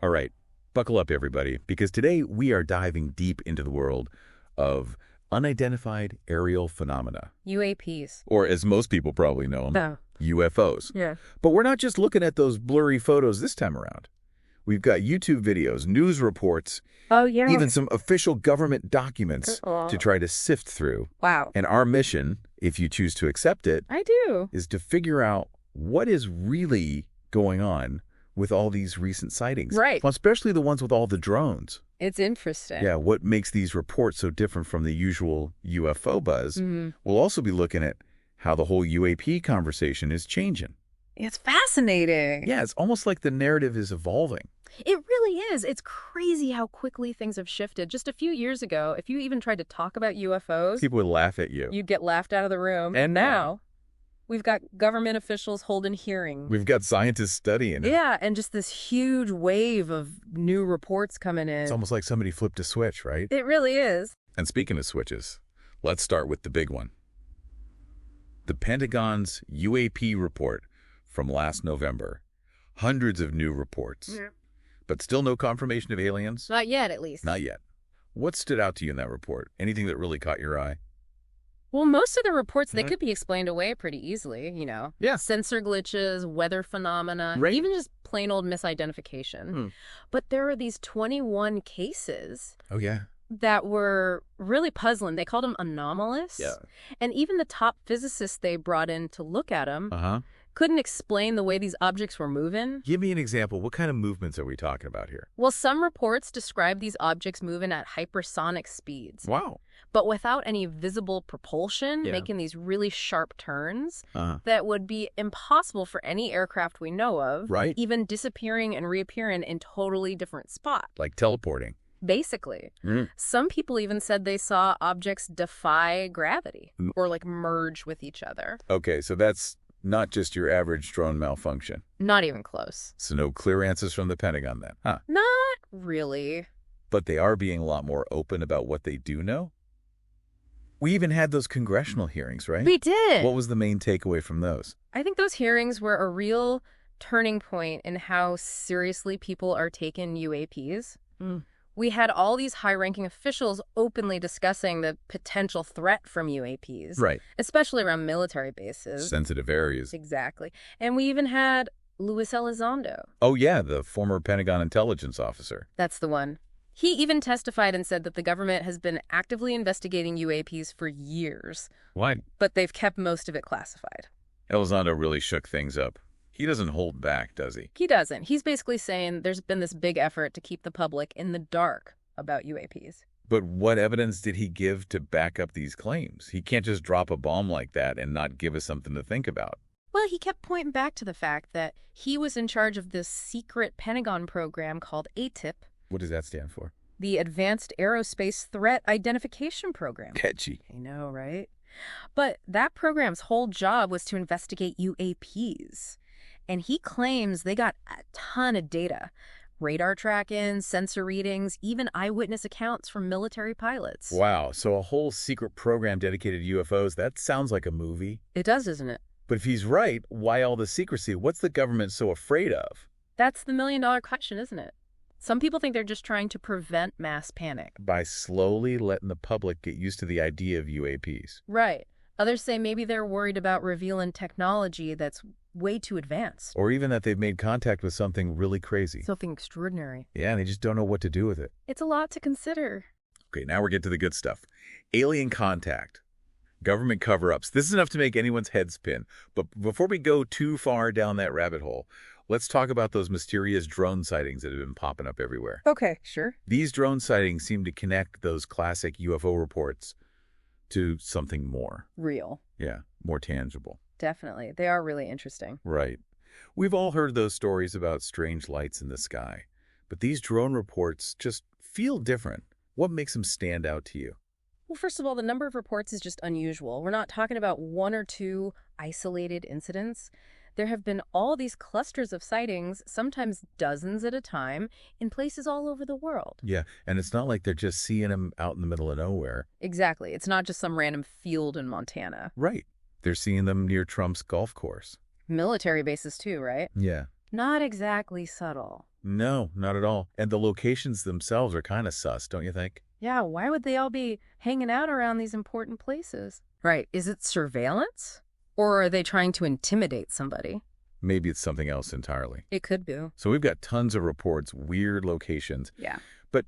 All right, buckle up, everybody, because today we are diving deep into the world of unidentified aerial phenomena. UAPs. Or, as most people probably know them, UFOs. Yeah. But we're not just looking at those blurry photos this time around. We've got YouTube videos, news reports, even some official government documents to try to sift through. Wow. And our mission, if you choose to accept it, I do, is to figure out what is really going on with all these recent sightings. Right. Well, especially the ones with all the drones. It's interesting. Yeah, what makes these reports so different from the usual UFO buzz? Mm-hmm. We'll also be looking at how the whole UAP conversation is changing. It's fascinating. Yeah, it's almost like the narrative is evolving. It really is. It's crazy how quickly things have shifted. Just a few years ago, if you even tried to talk about UFOs, People would laugh at you. you'd get laughed out of the room. And now, we've got government officials holding hearings. We've got scientists studying it. Yeah, and just this huge wave of new reports coming in. It's almost like somebody flipped a switch, right? It really is. And speaking of switches, let's start with the big one. The Pentagon's UAP report from last November. Hundreds of new reports. Yeah. But still no confirmation of aliens? Not yet, at least. Not yet. What stood out to you in that report? Anything that really caught your eye? Well, most of the reports, they could be explained away pretty easily, Yeah. Sensor glitches, weather phenomena, Right. even just plain old misidentification. But there were these 21 cases Oh, yeah. that were really puzzling. They called them anomalous. Yeah. And even the top physicists they brought in to look at them Uh-huh. couldn't explain the way these objects were moving. Give me an example. What kind of movements are we talking about here? Well, some reports describe these objects moving at hypersonic speeds, Wow. but without any visible propulsion, Yeah. making these really sharp turns Uh-huh. that would be impossible for any aircraft we know of, Right. even disappearing and reappearing in totally different spots. Like teleporting. Basically. Some people even said they saw objects defy gravity or like merge with each other. Okay, so that's not just your average drone malfunction. Not even close. So no clear answers from the Pentagon then, huh? Not really. But they are being a lot more open about what they do know? We even had those congressional hearings, right? We did. What was the main takeaway from those? I think those hearings were a real turning point in how seriously people are taking UAPs. We had all these high-ranking officials openly discussing the potential threat from UAPs. Right. Especially around military bases. Sensitive areas. Exactly. And we even had Luis Elizondo. Oh, yeah, the former Pentagon intelligence officer. That's the one. He even testified and said that the government has been actively investigating UAPs for years. Why? But they've kept most of it classified. Elizondo really shook things up. He doesn't hold back, does he? He doesn't. He's basically saying there's been this big effort to keep the public in the dark about UAPs. But what evidence did he give to back up these claims? He can't just drop a bomb like that and not give us something to think about. Well, he kept pointing back to the fact that he was in charge of this secret Pentagon program called ATIP. What does that stand for? The Advanced Aerospace Threat Identification Program. Catchy. I know, right? But that program's whole job was to investigate UAPs. And he claims they got a ton of data. Radar tracking, sensor readings, even eyewitness accounts from military pilots. Wow, so a whole secret program dedicated to UFOs, that sounds like a movie. It does, doesn't it? But if he's right, why all the secrecy? What's the government so afraid of? That's the million-dollar question, isn't it? Some people think they're just trying to prevent mass panic. By slowly letting the public get used to the idea of UAPs. Right. Others say maybe they're worried about revealing technology that's way too advanced. Or even that they've made contact with something really crazy. Something extraordinary. Yeah, and they just don't know what to do with it. It's a lot to consider. Okay, now we're getting to the good stuff. Alien contact. Government cover-ups. This is enough to make anyone's head spin. But before we go too far down that rabbit hole, let's talk about those mysterious drone sightings that have been popping up everywhere. Okay, sure. These drone sightings seem to connect those classic UFO reports to something more. Real. Yeah, more tangible. Definitely. They are really interesting. Right. We've all heard those stories about strange lights in the sky, but these drone reports just feel different. What makes them stand out to you? Well, first of all, the number of reports is just unusual. We're not talking about one or two isolated incidents. There have been all these clusters of sightings, sometimes dozens at a time, in places all over the world. Yeah, and it's not like they're just seeing them out in the middle of nowhere. Exactly. It's not just some random field in Montana. Right. They're seeing them near Trump's golf course. Military bases too, right? Yeah. Not exactly subtle. No, not at all. And the locations themselves are kind of sus, don't you think? Yeah, why would they all be hanging out around these important places? Right. Is it surveillance? Or are they trying to intimidate somebody? Maybe it's something else entirely. It could be. So we've got tons of reports, weird locations. Yeah. But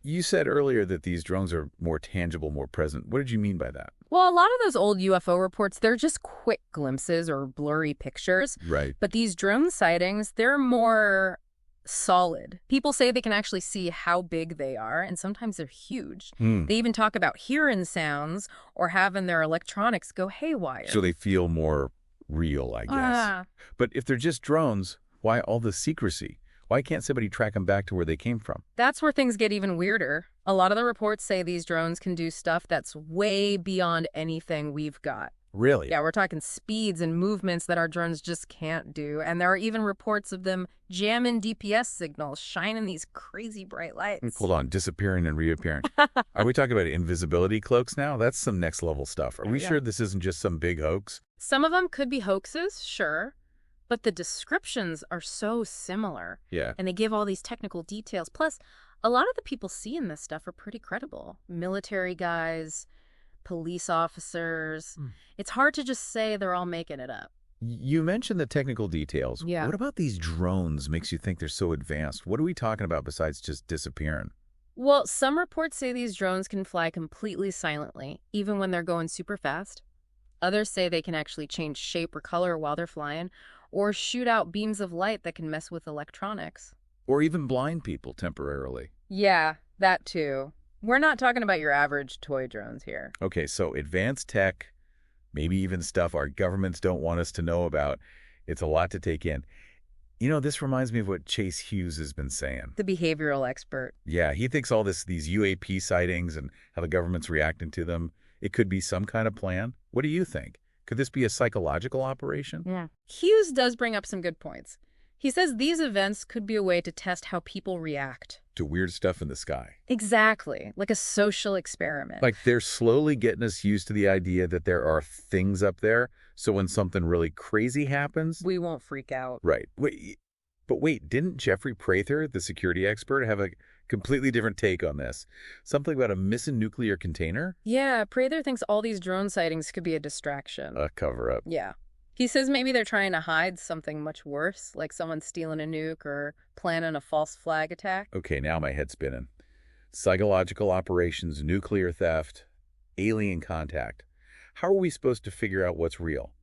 you said earlier that these drones are more tangible, more present. What did you mean by that? Well, a lot of those old UFO reports, they're just quick glimpses or blurry pictures. Right. But these drone sightings, they're more solid. People say they can actually see how big they are, and sometimes they're huge. They even talk about hearing sounds or having their electronics go haywire. So they feel more real, I guess. But if they're just drones, why all the secrecy? Why can't somebody track them back to where they came from? That's where things get even weirder. A lot of the reports say these drones can do stuff that's way beyond anything we've got. Really? Yeah, we're talking speeds and movements that our drones just can't do. And there are even reports of them jamming DPS signals, shining these crazy bright lights. Hold on, disappearing and reappearing. Are we talking about invisibility cloaks now? That's some next level stuff. Are we sure this isn't just some big hoax? Some of them could be hoaxes, sure. But the descriptions are so similar. Yeah. And they give all these technical details. Plus, a lot of the people seeing this stuff are pretty credible. Military guys, police officers. It's hard to just say they're all making it up. You mentioned the technical details. Yeah. What about these drones makes you think they're so advanced? What are we talking about besides just disappearing? Well, some reports say these drones can fly completely silently, even when they're going super fast. Others say they can actually change shape or color while they're flying, or shoot out beams of light that can mess with electronics. Or even blind people temporarily. Yeah, that too. We're not talking about your average toy drones here. Okay, so advanced tech, maybe even stuff our governments don't want us to know about. It's a lot to take in. You know, this reminds me of what Chase Hughes has been saying. The behavioral expert. Yeah, he thinks all these UAP sightings and how the government's reacting to them, it could be some kind of plan. What do you think? Could this be a psychological operation? Yeah. Hughes does bring up some good points. He says these events could be a way to test how people react to weird stuff in the sky. Exactly. Like a social experiment. Like they're slowly getting us used to the idea that there are things up there. So when something really crazy happens, we won't freak out. Right. Wait, didn't Jeffrey Prather, the security expert, have a completely different take on this? Something about a missing nuclear container? Yeah, Prather thinks all these drone sightings could be a distraction. A cover-up. Yeah. He says maybe they're trying to hide something much worse, like someone stealing a nuke or planning a false flag attack. Okay, now my head's spinning. Psychological operations, nuclear theft, alien contact. How are we supposed to figure out what's real?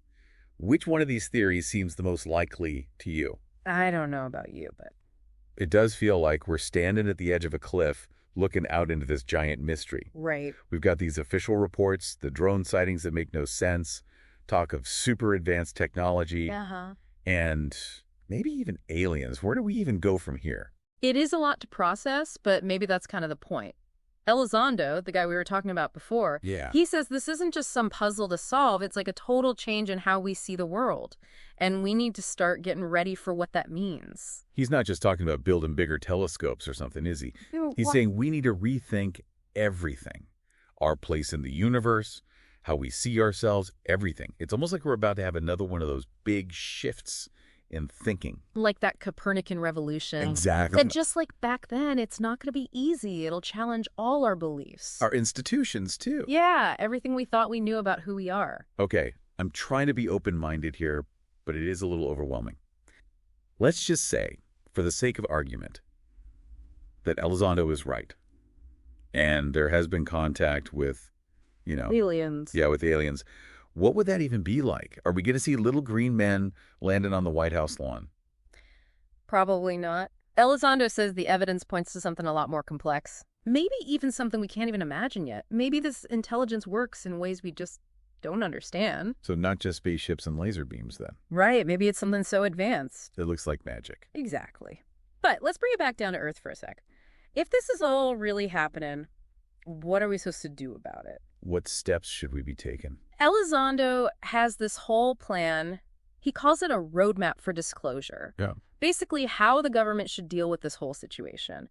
Which one of these theories seems the most likely to you? I don't know about you, but it does feel like we're standing at the edge of a cliff looking out into this giant mystery. Right. We've got these official reports, the drone sightings that make no sense, talk of super advanced technology, and maybe even aliens. Where do we even go from here? It is a lot to process, but maybe that's kind of the point. Elizondo, the guy we were talking about before, he says this isn't just some puzzle to solve. It's like a total change in how we see the world. And we need to start getting ready for what that means. He's not just talking about building bigger telescopes or something, is he? He's saying we need to rethink everything. Our place in the universe, how we see ourselves, everything. It's almost like we're about to have another one of those big shifts in thinking. Like that Copernican revolution. Exactly. That just like back then, it's not going to be easy. It'll challenge all our beliefs. Our institutions, too. Yeah, everything we thought we knew about who we are. Okay, I'm trying to be open-minded here, but it is a little overwhelming. Let's just say, for the sake of argument, that Elizondo is right. And there has been contact with, aliens. Yeah, with aliens. What would that even be like? Are we going to see little green men landing on the White House lawn? Probably not. Elizondo says the evidence points to something a lot more complex. Maybe even something we can't even imagine yet. Maybe this intelligence works in ways we just don't understand. So not just spaceships and laser beams, then? Right. Maybe it's something so advanced. It looks like magic. Exactly. But let's bring it back down to Earth for a sec. If this is all really happening, what are we supposed to do about it? What steps should we be taking? Elizondo has this whole plan He calls it a roadmap for disclosure. Yeah. Basically, how the government should deal with this whole situation.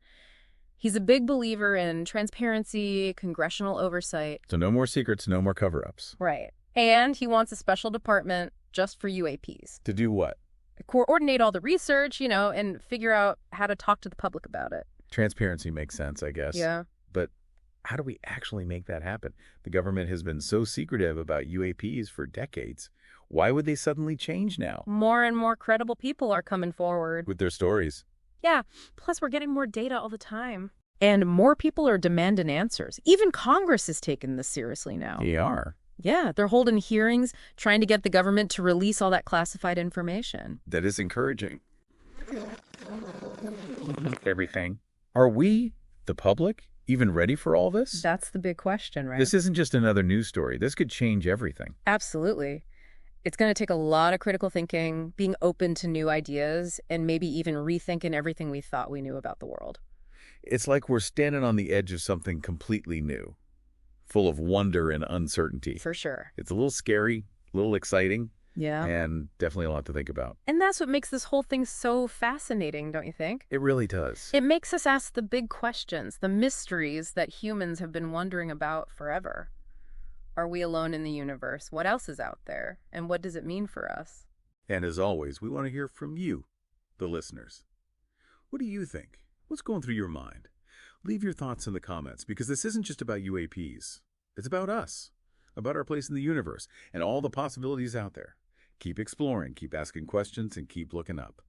He's a big believer in transparency, congressional oversight. So no more secrets, no more cover-ups. Right. And he wants a special department just for UAPs. To do what? Coordinate all the research, and figure out how to talk to the public about it. Transparency makes sense, I guess. Yeah. But how do we actually make that happen? The government has been so secretive about UAPs for decades. Why would they suddenly change now? More and more credible people are coming forward. With their stories. Yeah, plus we're getting more data all the time. And more people are demanding answers. Even Congress is taking this seriously now. They are. Yeah, they're holding hearings, trying to get the government to release all that classified information. That is encouraging. Everything. Are we, the public, even ready for all this? That's the big question, right? This isn't just another news story. This could change everything. Absolutely. It's going to take a lot of critical thinking, being open to new ideas, and maybe even rethinking everything we thought we knew about the world. It's like we're standing on the edge of something completely new, full of wonder and uncertainty. For sure. It's a little scary, a little exciting, Yeah. and definitely a lot to think about. And that's what makes this whole thing so fascinating, don't you think? It really does. It makes us ask the big questions, the mysteries that humans have been wondering about forever. Are we alone in the universe? What else is out there? And what does it mean for us? And as always, we want to hear from you, the listeners. What do you think? What's going through your mind? Leave your thoughts in the comments, because this isn't just about UAPs. It's about us, about our place in the universe, and all the possibilities out there. Keep exploring, keep asking questions, and keep looking up.